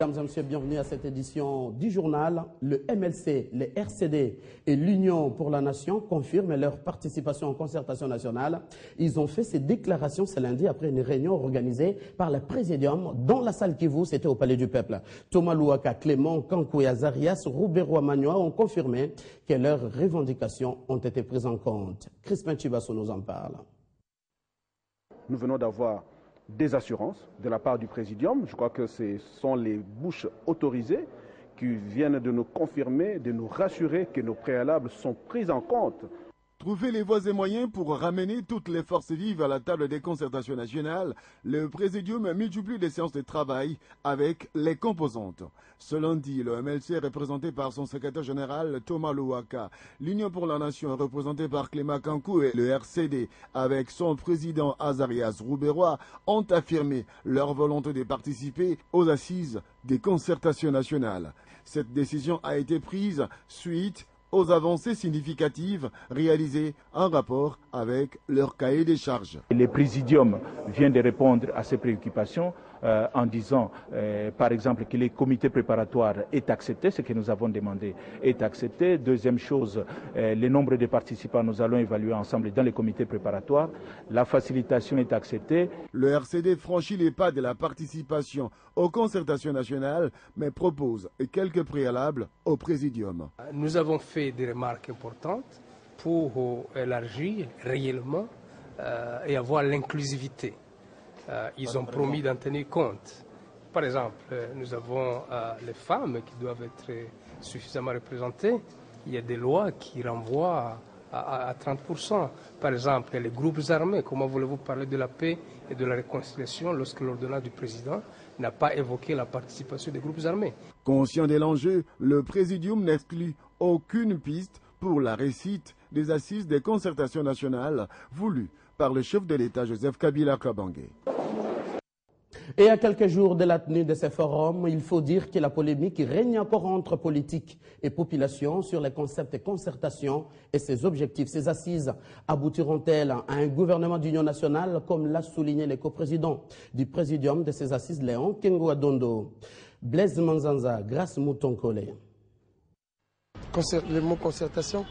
Mesdames et messieurs, bienvenue à cette édition du journal. Le MLC, les RCD et l'Union pour la Nation confirment leur participation en concertation nationale. Ils ont fait ces déclarations ce lundi après une réunion organisée par le Présidium dans la salle Kivu, c'était au Palais du Peuple. Thomas Louaka, Clément Kankou et Azarias Roubero Manoa ont confirmé que leurs revendications ont été prises en compte. Crispin Chibasso nous en parle. Nous venons d'avoir des assurances de la part du Présidium. Je crois que ce sont les bouches autorisées qui viennent de nous confirmer, de nous rassurer que nos préalables sont pris en compte. Trouver les voies et moyens pour ramener toutes les forces vives à la table des concertations nationales, le Présidium multiplie les séances de travail avec les composantes. Ce lundi, le MLC est représenté par son secrétaire général Thomas Louaka, l'Union pour la Nation est représentée par Clément Kankou et le RCD avec son président Azarias Roubero ont affirmé leur volonté de participer aux assises des concertations nationales. Cette décision a été prise suite aux avancées significatives réalisées en rapport avec leur cahier des charges. Le Présidium vient de répondre à ces préoccupations en disant, par exemple, que le comité préparatoire est accepté, ce que nous avons demandé est accepté. Deuxième chose, le nombre de participants, nous allons évaluer ensemble dans le comité préparatoire. La facilitation est acceptée. Le RCD franchit les pas de la participation aux concertations nationales, mais propose quelques préalables au Présidium. Nous avons fait des remarques importantes pour élargir réellement et avoir l'inclusivité. Ils ont promis d'en tenir compte. Par exemple, nous avons les femmes qui doivent être suffisamment représentées. Il y a des lois qui renvoient à 30%. Par exemple, les groupes armés. Comment voulez-vous parler de la paix et de la réconciliation lorsque l'ordonnance du président n'a pas évoqué la participation des groupes armés? Conscient de l'enjeu, le Présidium n'exclut aucune piste pour la réussite des assises des concertations nationales voulues par le chef de l'État Joseph Kabila Kabange. Et à quelques jours de la tenue de ces forums, il faut dire que la polémique règne encore entre politique et population sur les concepts de concertation et ses objectifs. Ces assises aboutiront-elles à un gouvernement d'union nationale, comme l'a souligné le coprésident du présidium de ces assises, Léon Kengo Adondo, Blaise Manzanza, Grace Moutonkole. Le mot concertation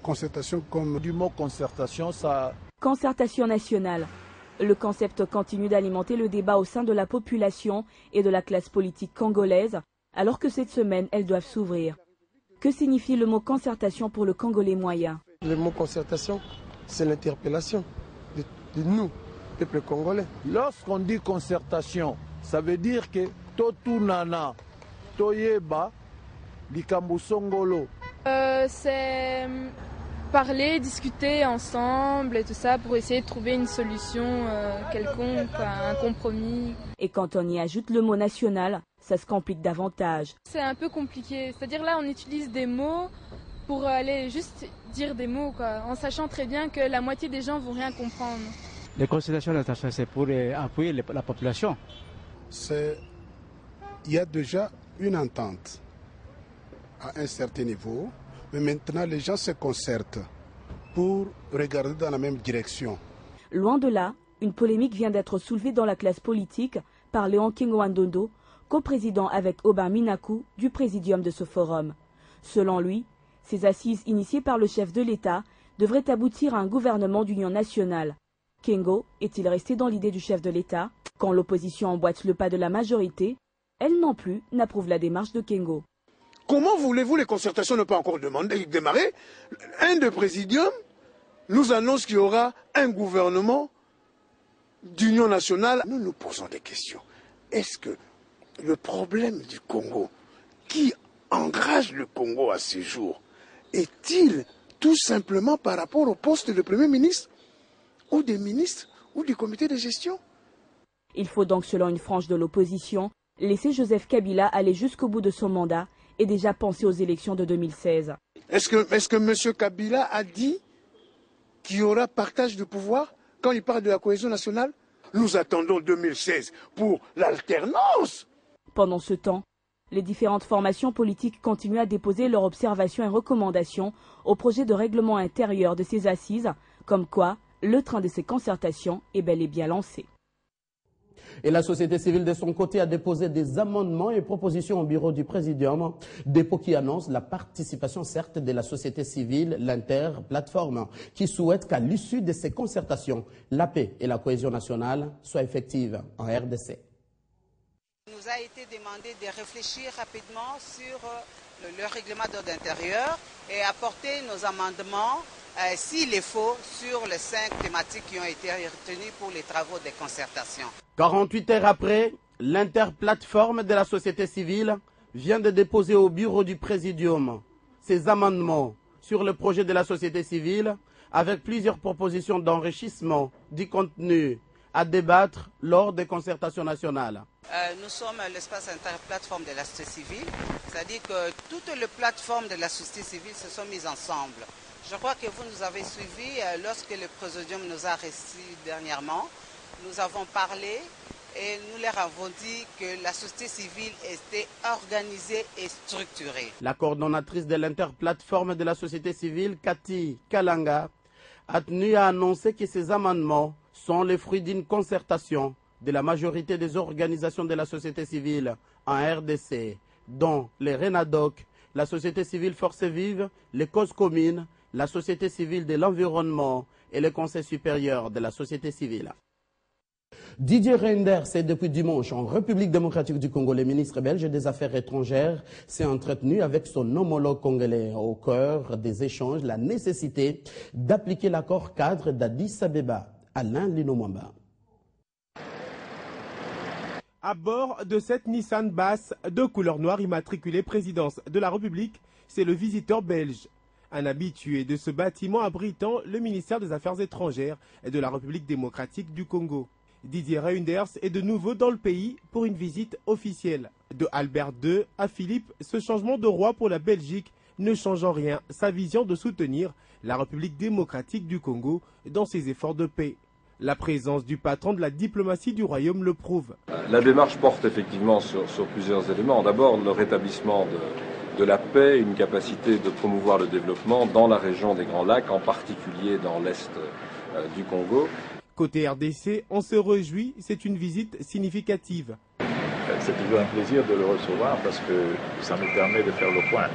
Concertation comme du mot concertation, ça... Concertation nationale. Le concept continue d'alimenter le débat au sein de la population et de la classe politique congolaise, alors que cette semaine, elles doivent s'ouvrir. Que signifie le mot concertation pour le Congolais moyen? Le mot concertation, c'est l'interpellation de nous, peuple congolais. Lorsqu'on dit concertation, ça veut dire que Totunana, Toyeba, Likambusongolo. C'est parler, discuter ensemble et tout ça pour essayer de trouver une solution quelconque, un compromis. Et quand on y ajoute le mot national, ça se complique davantage. C'est un peu compliqué, c'est-à-dire là on utilise des mots pour aller juste dire des mots, quoi, en sachant très bien que la moitié des gens vont rien comprendre. Les consultations nationales, c'est pour appuyer la population. Il y a déjà une entente à un certain niveau. Mais maintenant, les gens se concertent pour regarder dans la même direction. Loin de là, une polémique vient d'être soulevée dans la classe politique par Léon Kengo Adondo, coprésident avec Aubin Minakou du présidium de ce forum. Selon lui, ces assises initiées par le chef de l'État devraient aboutir à un gouvernement d'union nationale. Kengo est-il resté dans l'idée du chef de l'État? Quand l'opposition emboîte le pas de la majorité, elle non plus n'approuve la démarche de Kengo. Comment voulez-vous, les concertations n'ont pas encore démarré? Un des présidiums nous annonce qu'il y aura un gouvernement d'union nationale. Nous nous posons des questions. Est-ce que le problème du Congo, qui engage le Congo à ce jour, est-il tout simplement par rapport au poste de Premier ministre ou des ministres ou du comité de gestion? Il faut donc, selon une frange de l'opposition, laisser Joseph Kabila aller jusqu'au bout de son mandat et déjà penser aux élections de 2016. Est-ce que M. Kabila a dit qu'il y aura partage de pouvoir quand il parle de la cohésion nationale? Nous attendons 2016 pour l'alternance. Pendant ce temps, les différentes formations politiques continuent à déposer leurs observations et recommandations au projet de règlement intérieur de ces assises, comme quoi le train de ces concertations est bel et bien lancé. Et la société civile de son côté a déposé des amendements et propositions au bureau du Présidium, dépôt qui annonce la participation certes de la société civile, l'interplateforme, qui souhaite qu'à l'issue de ces concertations, la paix et la cohésion nationale soient effectives en RDC. Il nous a été demandé de réfléchir rapidement sur le règlement d'ordre intérieur et apporter nos amendements, s'il est faut, sur les 5 thématiques qui ont été retenues pour les travaux de concertation. 48 heures après, l'interplateforme de la société civile vient de déposer au bureau du Présidium ses amendements sur le projet de la société civile avec plusieurs propositions d'enrichissement du contenu à débattre lors des concertations nationales. Nous sommes l'espace interplateforme de la société civile, c'est-à-dire que toutes les plateformes de la société civile se sont mises ensemble. Je crois que vous nous avez suivis lorsque le Présidium nous a reçus dernièrement. Nous avons parlé et nous leur avons dit que la société civile était organisée et structurée. La coordonnatrice de l'interplateforme de la société civile, Cathy Kalanga, a tenu à annoncer que ces amendements sont les fruits d'une concertation de la majorité des organisations de la société civile en RDC, dont les RENADOC, la société civile Forces Vives, les causes communes, la société civile de l'environnement et le Conseil supérieur de la société civile. Didier Reynders est depuis dimanche en République démocratique du Congo. Le ministre belge des Affaires étrangères s'est entretenu avec son homologue congolais au cœur des échanges, la nécessité d'appliquer l'accord cadre d'Addis Abeba. Alain Linomwamba. À bord de cette Nissan basse de couleur noire immatriculée présidence de la République, c'est le visiteur belge. Un habitué de ce bâtiment abritant le ministère des Affaires étrangères et de la République démocratique du Congo. Didier Reynders est de nouveau dans le pays pour une visite officielle. De Albert II à Philippe, ce changement de roi pour la Belgique ne change en rien sa vision de soutenir la République démocratique du Congo dans ses efforts de paix. La présence du patron de la diplomatie du royaume le prouve. La démarche porte effectivement sur plusieurs éléments. D'abord, le rétablissement de la paix, une capacité de promouvoir le développement dans la région des Grands Lacs, en particulier dans l'est du Congo. Côté RDC, on se réjouit, c'est une visite significative. C'est toujours un plaisir de le recevoir parce que ça nous permet de faire le point.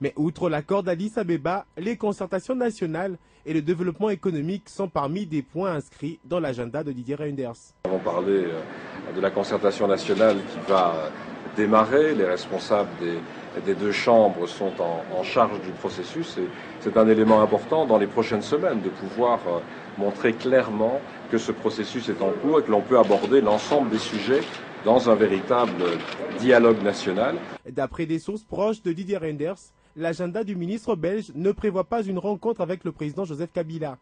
Mais outre l'accord d'Addis Abeba, les concertations nationales et le développement économique sont parmi des points inscrits dans l'agenda de Didier Reynders. Nous avons parlé de la concertation nationale qui va démarrer. Les responsables des deux chambres sont en charge du processus et c'est un élément important dans les prochaines semaines de pouvoir montrer clairement que ce processus est en cours et que l'on peut aborder l'ensemble des sujets dans un véritable dialogue national. D'après des sources proches de Didier Reynders, l'agenda du ministre belge ne prévoit pas une rencontre avec le président Joseph Kabila.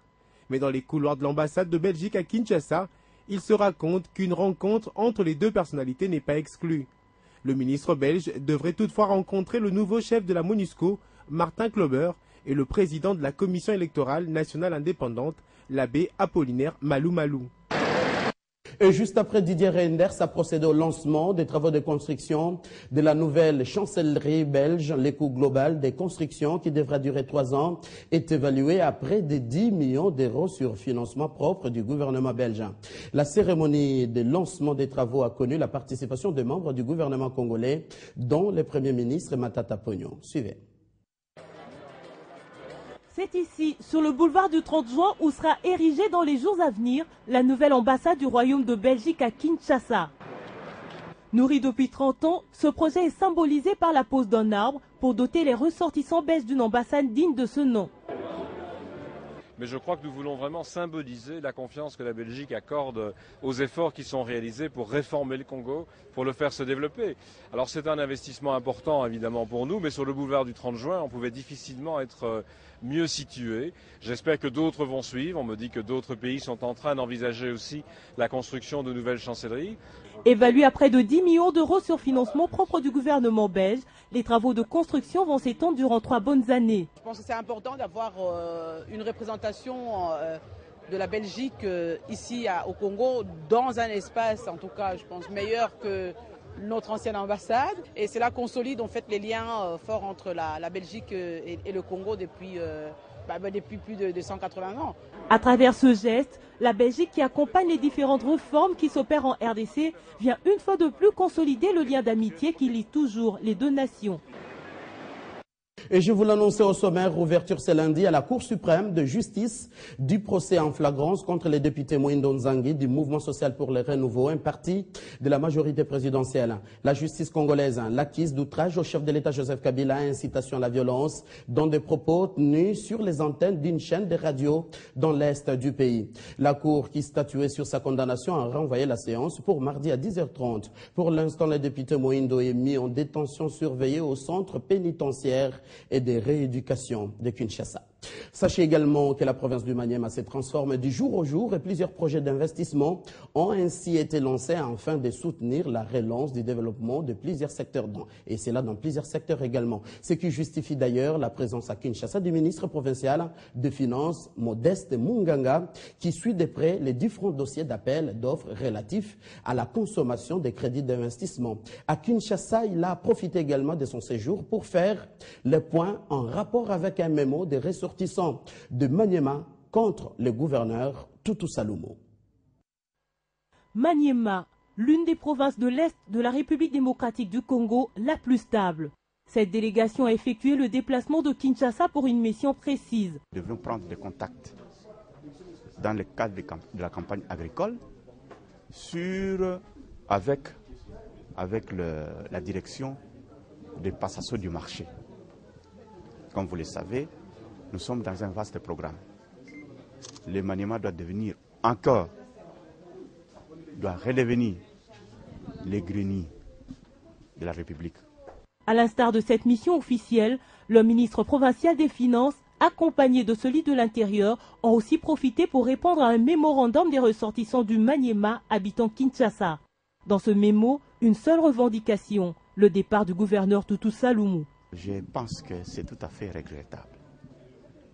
Mais dans les couloirs de l'ambassade de Belgique à Kinshasa, il se raconte qu'une rencontre entre les deux personnalités n'est pas exclue. Le ministre belge devrait toutefois rencontrer le nouveau chef de la MONUSCO, Martin Klober, et le président de la Commission électorale nationale indépendante, l'abbé Apollinaire Malou Malou. Et juste après, Didier Reynders a procédé au lancement des travaux de construction de la nouvelle chancellerie belge. Le coût global des constructions, qui devra durer 3 ans, est évalué à près de 10 millions d'euros sur financement propre du gouvernement belge. La cérémonie de lancement des travaux a connu la participation de membres du gouvernement congolais, dont le Premier ministre Matata Ponyo. Suivez. C'est ici, sur le boulevard du 30 juin, où sera érigée dans les jours à venir la nouvelle ambassade du Royaume de Belgique à Kinshasa. Nourri depuis 30 ans, ce projet est symbolisé par la pose d'un arbre pour doter les ressortissants belges d'une ambassade digne de ce nom. Mais je crois que nous voulons vraiment symboliser la confiance que la Belgique accorde aux efforts qui sont réalisés pour réformer le Congo, pour le faire se développer. Alors c'est un investissement important évidemment pour nous, mais sur le boulevard du 30 juin, on pouvait difficilement être mieux situé. J'espère que d'autres vont suivre. On me dit que d'autres pays sont en train d'envisager aussi la construction de nouvelles chancelleries. Évalué à près de 10 millions d'euros sur financement propre du gouvernement belge, les travaux de construction vont s'étendre durant 3 bonnes années. Je pense que c'est important d'avoir une représentation de la Belgique ici au Congo, dans un espace, en tout cas, je pense, meilleur que notre ancienne ambassade. Et cela consolide en fait les liens forts entre la Belgique et le Congo depuis depuis plus de 180 ans. À travers ce geste, la Belgique, qui accompagne les différentes réformes qui s'opèrent en RDC, vient une fois de plus consolider le lien d'amitié qui lie toujours les deux nations. Et je vous l'annonçais au sommaire, ouverture ce lundi à la Cour suprême de justice du procès en flagrance contre les députés Moïndo Nzangi du Mouvement social pour le renouveau, un parti de la majorité présidentielle. La justice congolaise l'accuse d'outrage au chef de l'État Joseph Kabila, incitation à la violence, dans des propos tenus sur les antennes d'une chaîne de radio dans l'est du pays. La Cour, qui statuait sur sa condamnation, a renvoyé la séance pour mardi à 10h30. Pour l'instant, le député Moïndo est mis en détention surveillée au centre pénitentiaire et de rééducation de Kinshasa. Sachez également que la province du Maniema se transforme du jour au jour et plusieurs projets d'investissement ont ainsi été lancés afin de soutenir la relance du développement de plusieurs secteurs, et c'est là dans plusieurs secteurs également. Ce qui justifie d'ailleurs la présence à Kinshasa du ministre provincial de Finances, Modeste Munganga, qui suit de près les différents dossiers d'appel d'offres relatifs à la consommation des crédits d'investissement. À Kinshasa, il a profité également de son séjour pour faire le point en rapport avec un mémo des ressortissants de Maniema contre le gouverneur Tutu Salumu. Maniema, l'une des provinces de l'Est de la République démocratique du Congo, la plus stable. Cette délégation a effectué le déplacement de Kinshasa pour une mission précise. Nous devions prendre des contacts dans le cadre de la campagne agricole avec la direction de passation du marché. Comme vous le savez, nous sommes dans un vaste programme. Le Maniema doit devenir encore, doit redevenir les greniers de la République. À l'instar de cette mission officielle, le ministre provincial des Finances, accompagné de celui de l'Intérieur, ont aussi profité pour répondre à un mémorandum des ressortissants du Maniema habitant Kinshasa. Dans ce mémo, une seule revendication, le départ du gouverneur Tutu Salumu. Je pense que c'est tout à fait regrettable.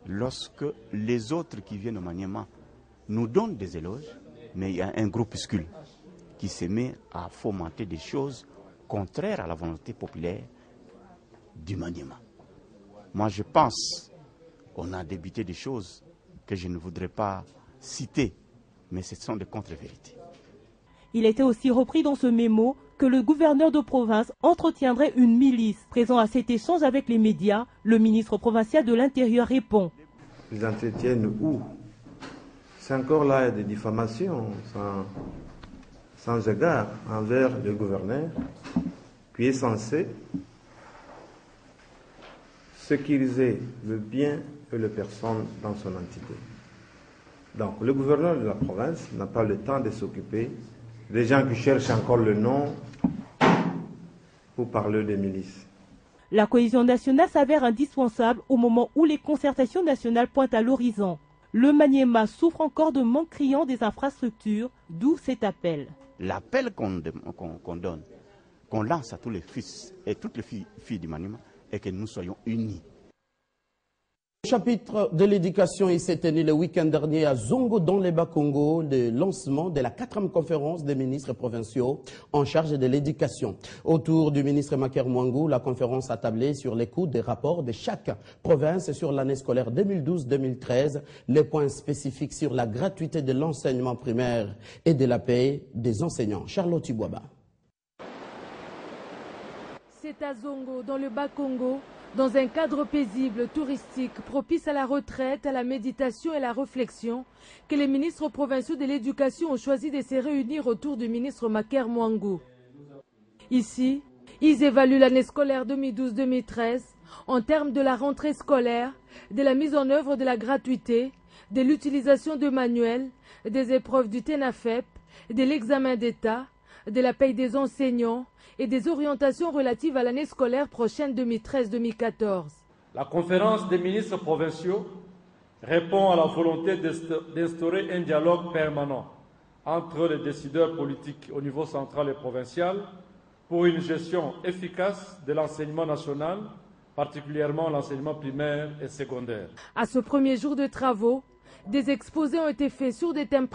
Lorsque les autres qui viennent au Maniema nous donnent des éloges, mais il y a un groupuscule qui se met à fomenter des choses contraires à la volonté populaire du Maniema. Moi, je pense qu'on a débuté des choses que je ne voudrais pas citer, mais ce sont des contre-vérités. Il était aussi repris dans ce mémo que le gouverneur de province entretiendrait une milice. Présent à cet échange avec les médias, le ministre provincial de l'Intérieur répond. Ils entretiennent où? C'est encore là des diffamations sans égard envers le gouverneur qui est censé sécuriser le bien et les personnes dans son entité. Donc le gouverneur de la province n'a pas le temps de s'occuper des gens qui cherchent encore le nom pour parler des milices. La cohésion nationale s'avère indispensable au moment où les concertations nationales pointent à l'horizon. Le Maniema souffre encore de manque criant des infrastructures, d'où cet appel. L'appel qu'on donne, qu'on lance à tous les fils et toutes les filles du Maniema, est que nous soyons unis. Le chapitre de l'éducation, il s'est tenu le week-end dernier à Zongo, dans les Bas-Congo, le lancement de la 4e conférence des ministres provinciaux en charge de l'éducation. Autour du ministre Maker Mwangou, la conférence a tablé sur l'écoute des rapports de chaque province sur l'année scolaire 2012-2013, les points spécifiques sur la gratuité de l'enseignement primaire et de la paie des enseignants. Charlotte Ibouaba. C'est à Zongo, dans le Bas-Congo, dans un cadre paisible, touristique, propice à la retraite, à la méditation et à la réflexion, que les ministres provinciaux de l'éducation ont choisi de se réunir autour du ministre Maker Mwangou. Ici, ils évaluent l'année scolaire 2012-2013 en termes de la rentrée scolaire, de la mise en œuvre de la gratuité, de l'utilisation de manuels, des épreuves du TENAFEP, de l'examen d'État, de la paie des enseignants et des orientations relatives à l'année scolaire prochaine 2013-2014. La conférence des ministres provinciaux répond à la volonté d'instaurer un dialogue permanent entre les décideurs politiques au niveau central et provincial pour une gestion efficace de l'enseignement national, particulièrement l'enseignement primaire et secondaire. À ce premier jour de travaux, des exposés ont été faits sur des thèmes